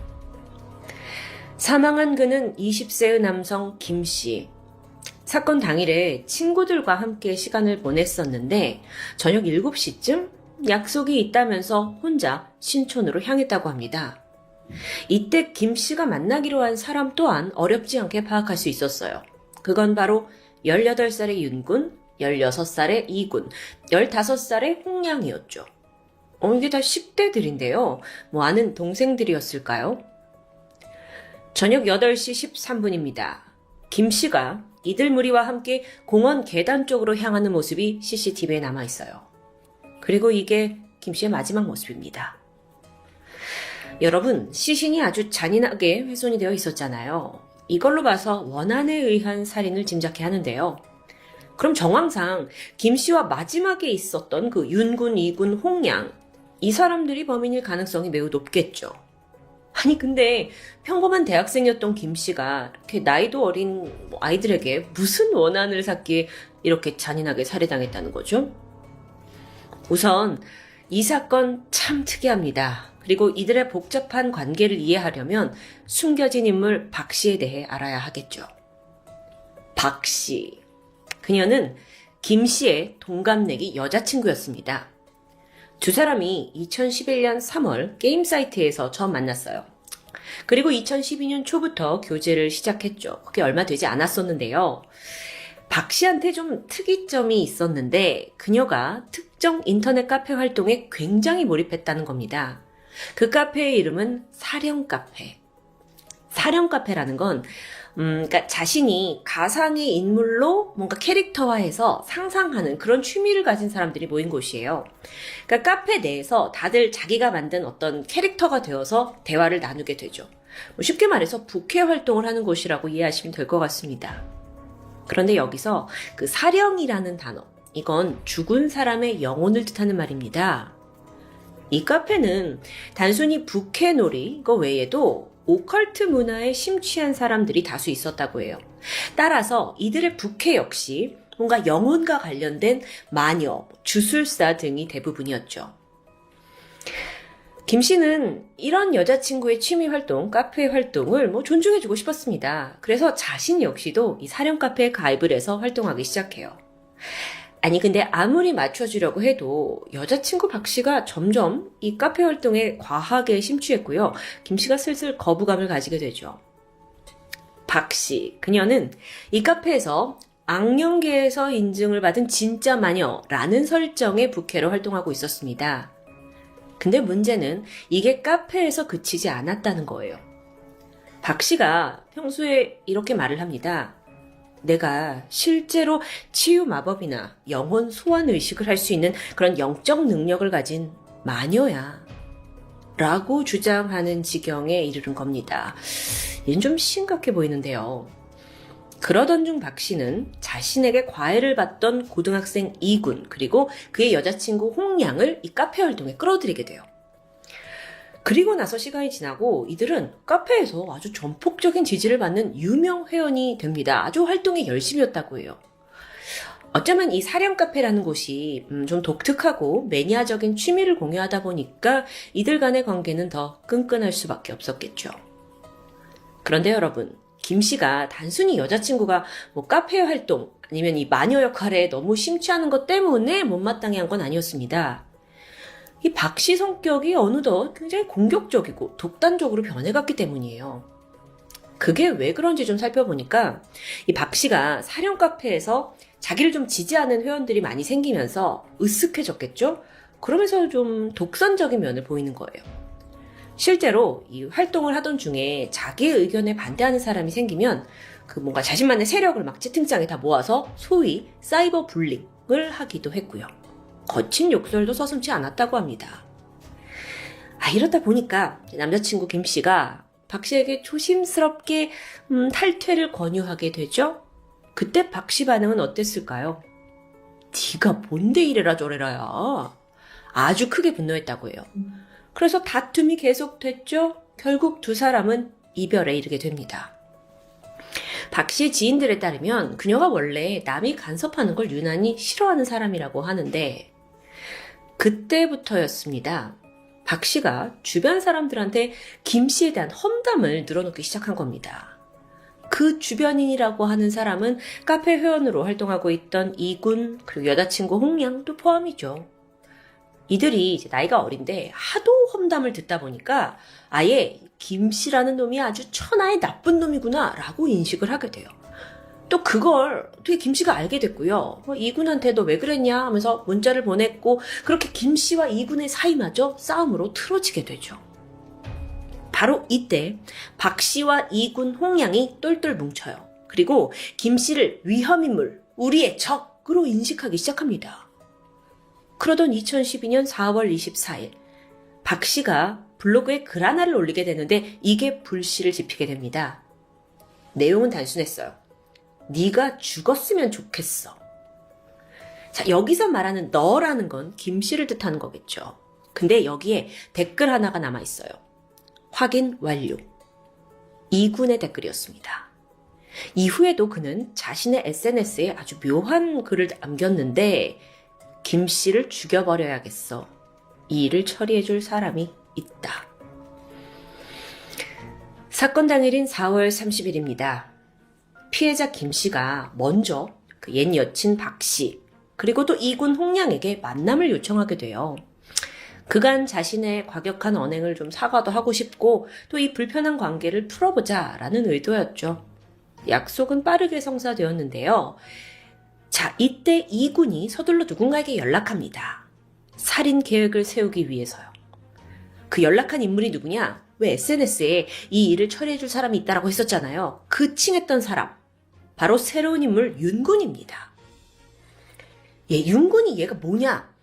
사망한 그는 20세의 남성 김씨. 사건 당일에 친구들과 함께 시간을 보냈었는데 저녁 7시쯤 약속이 있다면서 혼자 신촌으로 향했다고 합니다. 이때 김씨가 만나기로 한 사람 또한 어렵지 않게 파악할 수 있었어요. 그건 바로 18살의 윤군, 16살의 이군, 15살의 홍양이었죠. 이게 다 10대들인데요. 아는 동생들이었을까요? 저녁 8시 13분입니다. 김씨가 이들 무리와 함께 공원 계단 쪽으로 향하는 모습이 CCTV에 남아있어요. 그리고 이게 김씨의 마지막 모습입니다. 여러분, 시신이 아주 잔인하게 훼손이 되어 있었잖아요. 이걸로 봐서 원한에 의한 살인을 짐작해야 하는데요. 그럼 정황상 김씨와 마지막에 있었던 그 윤군, 이군, 홍양, 이 사람들이 범인일 가능성이 매우 높겠죠. 아니 근데 평범한 대학생이었던 김씨가 이렇게 나이도 어린 아이들에게 무슨 원한을 샀기에 이렇게 잔인하게 살해당했다는 거죠? 우선 이 사건 참 특이합니다. 그리고 이들의 복잡한 관계를 이해하려면 숨겨진 인물 박 씨에 대해 알아야 하겠죠. 박 씨. 그녀는 김 씨의 동갑내기 여자친구였습니다. 두 사람이 2011년 3월 게임 사이트에서 처음 만났어요. 그리고 2012년 초부터 교제를 시작했죠. 그게 얼마 되지 않았었는데요. 박 씨한테 좀 특이점이 있었는데 그녀가 특정 인터넷 카페 활동에 굉장히 몰입했다는 겁니다. 그 카페의 이름은 사령카페. 사령카페라는 건 그러니까 자신이 가상의 인물로 뭔가 캐릭터화해서 상상하는 그런 취미를 가진 사람들이 모인 곳이에요. 그러니까 카페 내에서 다들 자기가 만든 어떤 캐릭터가 되어서 대화를 나누게 되죠. 쉽게 말해서 부캐 활동을 하는 곳이라고 이해하시면 될 것 같습니다. 그런데 여기서 그 사령이라는 단어, 이건 죽은 사람의 영혼을 뜻하는 말입니다. 이 카페는 단순히 부캐놀이 이거 외에도 오컬트 문화에 심취한 사람들이 다수 있었다고 해요. 따라서 이들의 부캐 역시 뭔가 영혼과 관련된 마녀, 주술사 등이 대부분이었죠. 김 씨는 이런 여자친구의 취미 활동, 카페 활동을 존중해주고 싶었습니다. 그래서 자신 역시도 이 사령 카페에 가입을 해서 활동하기 시작해요. 아니 근데 아무리 맞춰주려고 해도 여자친구 박 씨가 점점 이 카페 활동에 과하게 심취했고요. 김 씨가 슬슬 거부감을 가지게 되죠. 박 씨, 그녀는 이 카페에서 악령계에서 인증을 받은 진짜 마녀라는 설정의 부캐로 활동하고 있었습니다. 근데 문제는 이게 카페에서 그치지 않았다는 거예요. 박 씨가 평소에 이렇게 말을 합니다. 내가 실제로 치유 마법이나 영혼 소환 의식을 할 수 있는 그런 영적 능력을 가진 마녀야. 라고 주장하는 지경에 이르는 겁니다. 이는 좀 심각해 보이는데요. 그러던 중 박 씨는 자신에게 과외를 받던 고등학생 이군 그리고 그의 여자친구 홍양을 이 카페 활동에 끌어들이게 돼요. 그리고 나서 시간이 지나고 이들은 카페에서 아주 전폭적인 지지를 받는 유명 회원이 됩니다. 아주 활동에 열심이었다고 해요. 어쩌면 이 사령 카페라는 곳이 좀 독특하고 매니아적인 취미를 공유하다 보니까 이들 간의 관계는 더 끈끈할 수밖에 없었겠죠. 그런데 여러분, 김 씨가 단순히 여자친구가 뭐 카페 활동 아니면 이 마녀 역할에 너무 심취하는 것 때문에 못마땅해 한 건 아니었습니다. 이 박 씨 성격이 어느덧 굉장히 공격적이고 독단적으로 변해갔기 때문이에요. 그게 왜 그런지 좀 살펴보니까 이 박 씨가 사령 카페에서 자기를 좀 지지하는 회원들이 많이 생기면서 으쓱해졌겠죠? 그러면서 좀 독선적인 면을 보이는 거예요. 실제로 이 활동을 하던 중에 자기의 의견에 반대하는 사람이 생기면 그 뭔가 자신만의 세력을 막 채팅창에 다 모아서 소위 사이버 불링을 하기도 했고요. 거친 욕설도 서슴지 않았다고 합니다. 이렇다 보니까 남자친구 김 씨가 박 씨에게 조심스럽게 탈퇴를 권유하게 되죠. 그때 박 씨 반응은 어땠을까요? 네가 뭔데 이래라 저래라야. 아주 크게 분노했다고 해요. 그래서 다툼이 계속됐죠. 결국 두 사람은 이별에 이르게 됩니다. 박 씨의 지인들에 따르면 그녀가 원래 남이 간섭하는 걸 유난히 싫어하는 사람이라고 하는데 그때부터였습니다. 박 씨가 주변 사람들한테 김 씨에 대한 험담을 늘어놓기 시작한 겁니다. 그 주변인이라고 하는 사람은 카페 회원으로 활동하고 있던 이군 그리고 여자친구 홍량도 포함이죠. 이들이 이제 나이가 어린데 하도 험담을 듣다 보니까 아예 김 씨라는 놈이 아주 천하의 나쁜 놈이구나 라고 인식을 하게 돼요. 또 그걸 어떻게 김 씨가 알게 됐고요. 이군한테 너 왜 그랬냐 하면서 문자를 보냈고 그렇게 김 씨와 이군의 사이마저 싸움으로 틀어지게 되죠. 바로 이때 박 씨와 이군 홍량이 똘똘 뭉쳐요. 그리고 김 씨를 위험인물, 우리의 적으로 인식하기 시작합니다. 그러던 2012년 4월 24일 박 씨가 블로그에 글 하나를 올리게 되는데 이게 불씨를 지피게 됩니다. 내용은 단순했어요. 네가 죽었으면 좋겠어. 자, 여기서 말하는 너라는 건 김 씨를 뜻하는 거겠죠. 근데 여기에 댓글 하나가 남아있어요. 확인 완료. 이군의 댓글이었습니다. 이후에도 그는 자신의 SNS에 아주 묘한 글을 남겼는데 김 씨를 죽여버려야겠어. 이 일을 처리해줄 사람이 있다. 사건 당일인 4월 30일입니다. 피해자 김 씨가 먼저 그 옛 여친 박 씨, 그리고 또 이군 홍량에게 만남을 요청하게 돼요. 그간 자신의 과격한 언행을 좀 사과도 하고 싶고 또 이 불편한 관계를 풀어보자라는 의도였죠. 약속은 빠르게 성사되었는데요. 자, 이때 이군이 서둘러 누군가에게 연락합니다. 살인 계획을 세우기 위해서요. 그 연락한 인물이 누구냐? 왜 SNS에 이 일을 처리해줄 사람이 있다라고 했었잖아요. 그 칭했던 사람. 바로 새로운 인물 윤군입니다. 윤군이 얘가 뭐냐?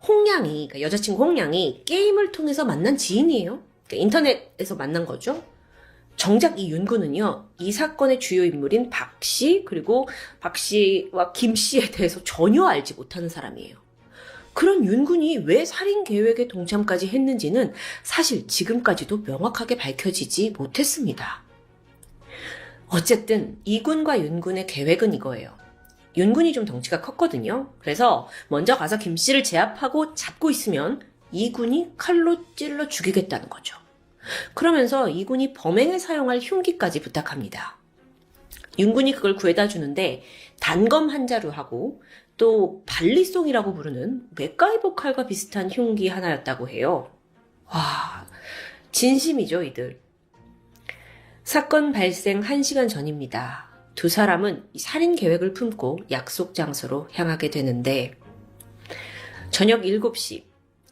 홍량이, 그러니까 여자친구 홍량이 게임을 통해서 만난 지인이에요. 그러니까 인터넷에서 만난 거죠. 정작 이 윤군은요, 이 사건의 주요 인물인 박 씨, 그리고 박 씨와 김 씨에 대해서 전혀 알지 못하는 사람이에요. 그런 윤군이 왜 살인 계획에 동참까지 했는지는 사실 지금까지도 명확하게 밝혀지지 못했습니다. 어쨌든 이군과 윤군의 계획은 이거예요. 윤군이 좀 덩치가 컸거든요. 그래서 먼저 가서 김 씨를 제압하고 잡고 있으면 이군이 칼로 찔러 죽이겠다는 거죠. 그러면서 이군이 범행에 사용할 흉기까지 부탁합니다. 윤군이 그걸 구해다 주는데 단검 한 자루하고 또 발리송이라고 부르는 맥가이버 칼과 비슷한 흉기 하나였다고 해요. 와, 진심이죠, 이들. 사건 발생 1시간 전입니다. 두 사람은 살인 계획을 품고 약속 장소로 향하게 되는데 저녁 7시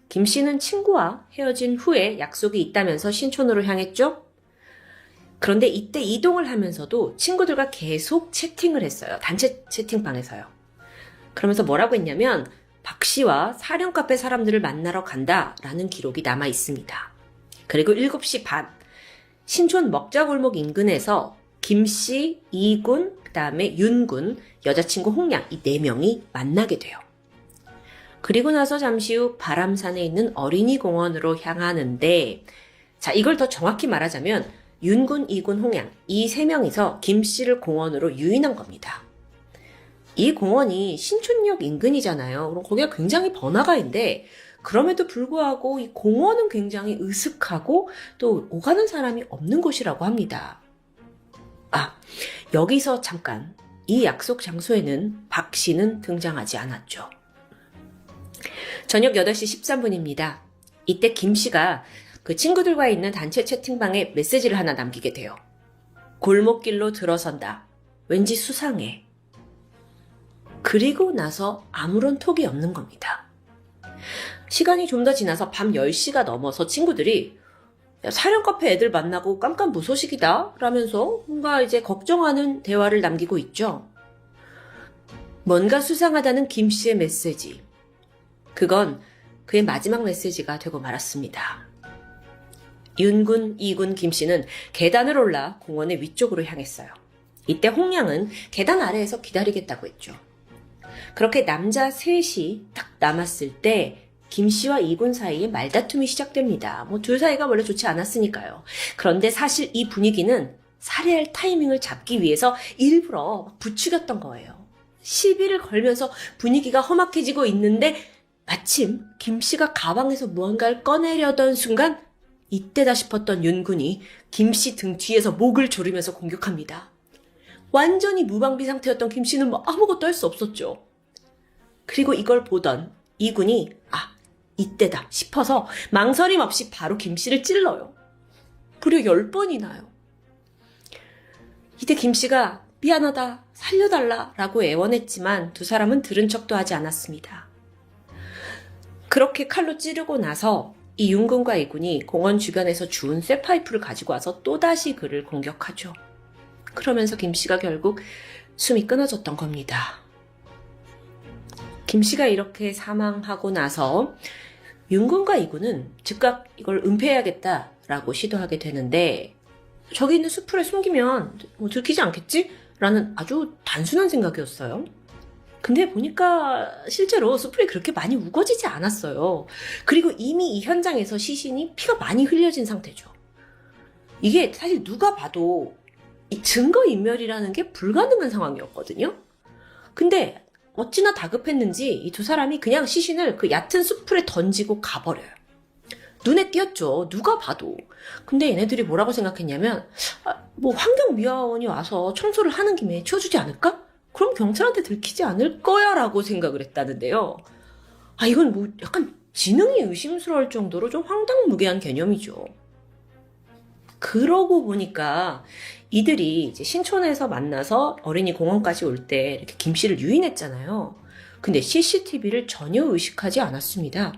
김 씨는 친구와 헤어진 후에 약속이 있다면서 신촌으로 향했죠? 그런데 이때 이동을 하면서도 친구들과 계속 채팅을 했어요. 단체 채팅방에서요. 그러면서 뭐라고 했냐면 박 씨와 사령 카페 사람들을 만나러 간다라는 기록이 남아 있습니다. 그리고 7시 반 신촌 먹자골목 인근에서 김 씨, 이군, 그 다음에 윤군, 여자친구 홍량 이 4명이 만나게 돼요. 그리고 나서 잠시 후 바람산에 있는 어린이 공원으로 향하는데 자, 이걸 더 정확히 말하자면 윤군, 이군, 홍양 이 3명이서 김 씨를 공원으로 유인한 겁니다. 이 공원이 신촌역 인근이잖아요. 그럼 거기가 굉장히 번화가인데 그럼에도 불구하고 이 공원은 굉장히 으슥하고 또 오가는 사람이 없는 곳이라고 합니다. 여기서 잠깐 이 약속 장소에는 박 씨는 등장하지 않았죠. 저녁 8시 13분입니다. 이때 김 씨가 그 친구들과 있는 단체 채팅방에 메시지를 하나 남기게 돼요. 골목길로 들어선다. 왠지 수상해. 그리고 나서 아무런 톡이 없는 겁니다. 시간이 좀 더 지나서 밤 10시가 넘어서 친구들이 사령 카페 애들 만나고 깜깜무소식이다 라면서 뭔가 이제 걱정하는 대화를 남기고 있죠. 뭔가 수상하다는 김 씨의 메시지. 그건 그의 마지막 메시지가 되고 말았습니다. 윤군, 이군, 김 씨는 계단을 올라 공원의 위쪽으로 향했어요. 이때 홍량은 계단 아래에서 기다리겠다고 했죠. 그렇게 남자 셋이 딱 남았을 때 김 씨와 이군 사이에 말다툼이 시작됩니다. 둘 사이가 원래 좋지 않았으니까요. 그런데 사실 이 분위기는 살해할 타이밍을 잡기 위해서 일부러 부추겼던 거예요. 시비를 걸면서 분위기가 험악해지고 있는데 마침 김 씨가 가방에서 무언가를 꺼내려던 순간 이때다 싶었던 윤군이 김 씨 등 뒤에서 목을 조르면서 공격합니다. 완전히 무방비 상태였던 김 씨는 아무것도 할 수 없었죠. 그리고 이걸 보던 이군이 이때다 싶어서 망설임 없이 바로 김 씨를 찔러요. 무려 10번이나요. 이때 김 씨가 미안하다, 살려달라 라고 애원했지만 두 사람은 들은 척도 하지 않았습니다. 그렇게 칼로 찌르고 나서 이 윤군과 이군이 공원 주변에서 주운 쇠파이프를 가지고 와서 또다시 그를 공격하죠. 그러면서 김 씨가 결국 숨이 끊어졌던 겁니다. 김 씨가 이렇게 사망하고 나서 윤군과 이군은 즉각 이걸 은폐해야겠다라고 시도하게 되는데 저기 있는 수풀에 숨기면 들키지 않겠지? 라는 아주 단순한 생각이었어요. 근데 보니까 실제로 수풀이 그렇게 많이 우거지지 않았어요. 그리고 이미 이 현장에서 시신이 피가 많이 흘려진 상태죠. 이게 사실 누가 봐도 이 증거인멸이라는 게 불가능한 상황이었거든요. 근데 어찌나 다급했는지 이 두 사람이 그냥 시신을 그 얕은 수풀에 던지고 가버려요. 눈에 띄었죠. 누가 봐도. 근데 얘네들이 뭐라고 생각했냐면 환경미화원이 와서 청소를 하는 김에 치워주지 않을까? 그럼 경찰한테 들키지 않을 거야 라고 생각을 했다는데요. 이건 약간 지능이 의심스러울 정도로 좀 황당무계한 개념이죠. 그러고 보니까 이들이 이제 신촌에서 만나서 어린이 공원까지 올 때 이렇게 김 씨를 유인했잖아요. 근데 CCTV를 전혀 의식하지 않았습니다.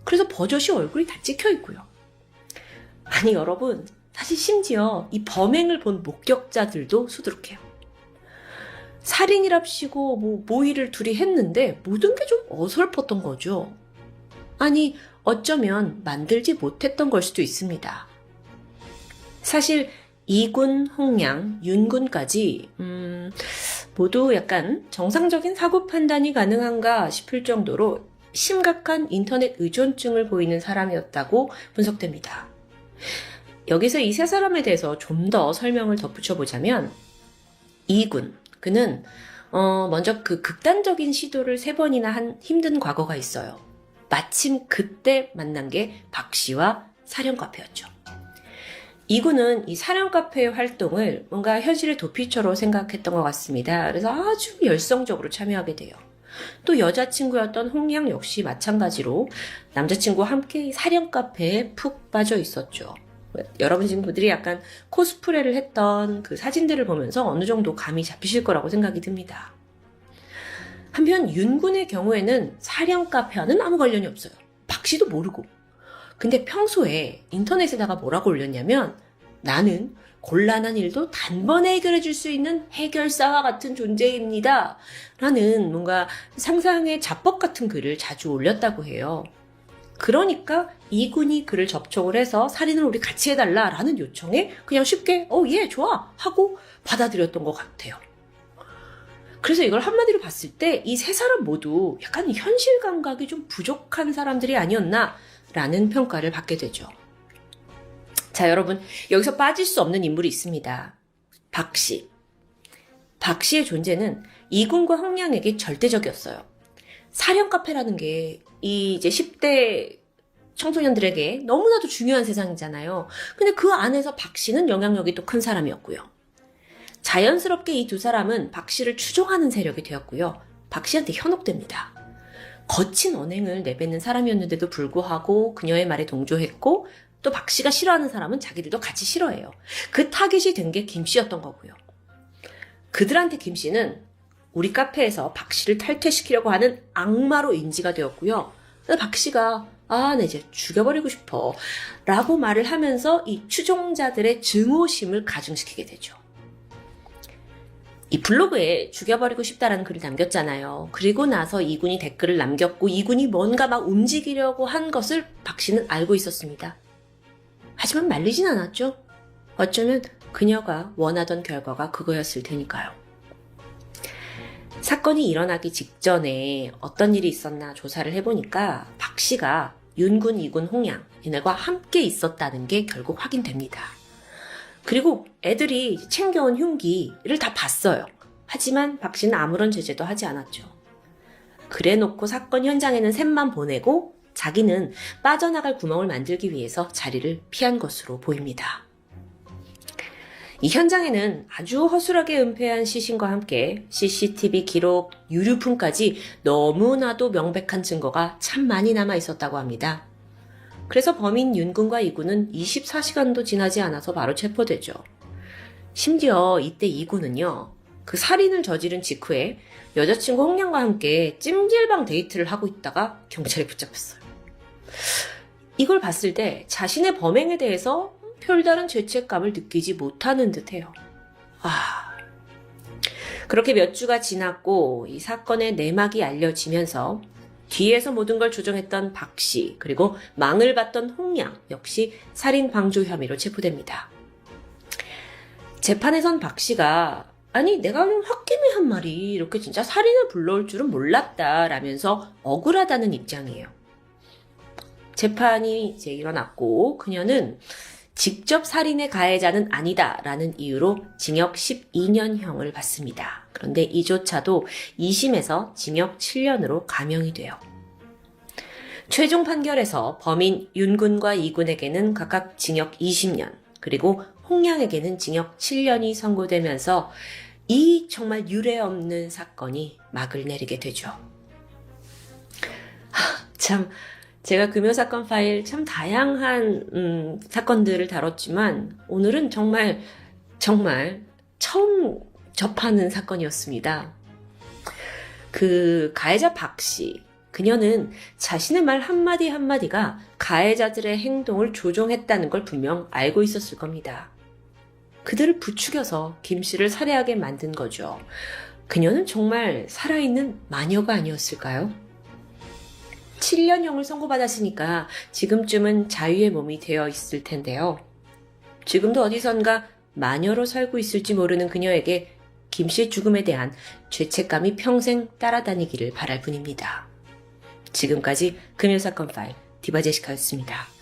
그래서 버젓이 얼굴이 다 찍혀 있고요. 여러분, 사실 심지어 이 범행을 본 목격자들도 수두룩해요. 살인이랍시고 모의를 둘이 했는데 모든 게 좀 어설펐던 거죠. 어쩌면 만들지 못했던 걸 수도 있습니다. 사실 이군, 홍량, 윤군까지 모두 약간 정상적인 사고 판단이 가능한가 싶을 정도로 심각한 인터넷 의존증을 보이는 사람이었다고 분석됩니다. 여기서 이 세 사람에 대해서 좀 더 설명을 덧붙여보자면 이군, 그는 먼저 그 극단적인 시도를 3번이나 한 힘든 과거가 있어요. 마침 그때 만난 게 박 씨와 사령 카페였죠. 이군은 이 사령 카페의 활동을 뭔가 현실의 도피처로 생각했던 것 같습니다. 그래서 아주 열성적으로 참여하게 돼요. 또 여자친구였던 홍량 역시 마찬가지로 남자친구와 함께 사령 카페에 푹 빠져 있었죠. 여러분 친구들이 약간 코스프레를 했던 그 사진들을 보면서 어느 정도 감이 잡히실 거라고 생각이 듭니다. 한편 윤군의 경우에는 사령 카페와는 아무 관련이 없어요. 박 씨도 모르고. 근데 평소에 인터넷에다가 뭐라고 올렸냐면 나는 곤란한 일도 단번에 해결해 줄 수 있는 해결사와 같은 존재입니다. 라는 뭔가 상상의 자법 같은 글을 자주 올렸다고 해요. 그러니까 이군이 그를 접촉을 해서 살인을 우리 같이 해달라라는 요청에 그냥 쉽게 예 좋아 하고 받아들였던 것 같아요. 그래서 이걸 한마디로 봤을 때 이 세 사람 모두 약간 현실 감각이 좀 부족한 사람들이 아니었나라는 평가를 받게 되죠. 자, 여러분, 여기서 빠질 수 없는 인물이 있습니다. 박 씨. 박 씨의 존재는 이군과 홍량에게 절대적이었어요. 사령 카페라는 게 이 이제 10대 청소년들에게 너무나도 중요한 세상이잖아요. 근데 그 안에서 박 씨는 영향력이 또 큰 사람이었고요. 자연스럽게 이 두 사람은 박 씨를 추종하는 세력이 되었고요. 박 씨한테 현혹됩니다. 거친 언행을 내뱉는 사람이었는데도 불구하고 그녀의 말에 동조했고 또 박 씨가 싫어하는 사람은 자기들도 같이 싫어해요. 그 타깃이 된 게 김 씨였던 거고요. 그들한테 김 씨는 우리 카페에서 박 씨를 탈퇴시키려고 하는 악마로 인지가 되었고요. 그래서 박 씨가 나 이제 죽여버리고 싶어 라고 말을 하면서 이 추종자들의 증오심을 가중시키게 되죠. 이 블로그에 죽여버리고 싶다라는 글을 남겼잖아요. 그리고 나서 이군이 댓글을 남겼고 이군이 뭔가 막 움직이려고 한 것을 박 씨는 알고 있었습니다. 하지만 말리진 않았죠. 어쩌면 그녀가 원하던 결과가 그거였을 테니까요. 사건이 일어나기 직전에 어떤 일이 있었나 조사를 해보니까 박 씨가 윤군, 이군, 홍양 얘네가 함께 있었다는 게 결국 확인됩니다. 그리고 애들이 챙겨온 흉기를 다 봤어요. 하지만 박 씨는 아무런 제재도 하지 않았죠. 그래놓고 사건 현장에는 샘만 보내고 자기는 빠져나갈 구멍을 만들기 위해서 자리를 피한 것으로 보입니다. 이 현장에는 아주 허술하게 은폐한 시신과 함께 CCTV 기록, 유류품까지 너무나도 명백한 증거가 참 많이 남아 있었다고 합니다. 그래서 범인 윤군과 이군은 24시간도 지나지 않아서 바로 체포되죠. 심지어 이때 이군은요, 그 살인을 저지른 직후에 여자친구 홍량과 함께 찜질방 데이트를 하고 있다가 경찰에 붙잡혔어요. 이걸 봤을 때 자신의 범행에 대해서 별다른 죄책감을 느끼지 못하는 듯해요. 그렇게 몇 주가 지났고 이 사건의 내막이 알려지면서 뒤에서 모든 걸 조정했던 박 씨, 그리고 망을 봤던 홍양 역시 살인 방조 혐의로 체포됩니다. 재판에선 박 씨가 내가 그냥 홧김에 한 말이 이렇게 진짜 살인을 불러올 줄은 몰랐다 라면서 억울하다는 입장이에요. 재판이 이제 일어났고 그녀는 직접 살인의 가해자는 아니다 라는 이유로 징역 12년형을 받습니다. 그런데 이조차도 2심에서 징역 7년으로 감형이 돼요. 최종 판결에서 범인 윤군과 이군에게는 각각 징역 20년, 그리고 홍양에게는 징역 7년이 선고되면서 이 정말 유례없는 사건이 막을 내리게 되죠. 참, 제가 금요사건 파일 참 다양한 사건들을 다뤘지만 오늘은 정말 처음 접하는 사건이었습니다. 그 가해자 박 씨, 그녀는 자신의 말 한마디 한마디가 가해자들의 행동을 조종했다는 걸 분명 알고 있었을 겁니다. 그들을 부추겨서 김 씨를 살해하게 만든 거죠. 그녀는 정말 살아있는 마녀가 아니었을까요? 7년형을 선고받았으니까 지금쯤은 자유의 몸이 되어 있을 텐데요. 지금도 어디선가 마녀로 살고 있을지 모르는 그녀에게 김 씨의 죽음에 대한 죄책감이 평생 따라다니기를 바랄 뿐입니다. 지금까지 금요사건 파일 디바제시카였습니다.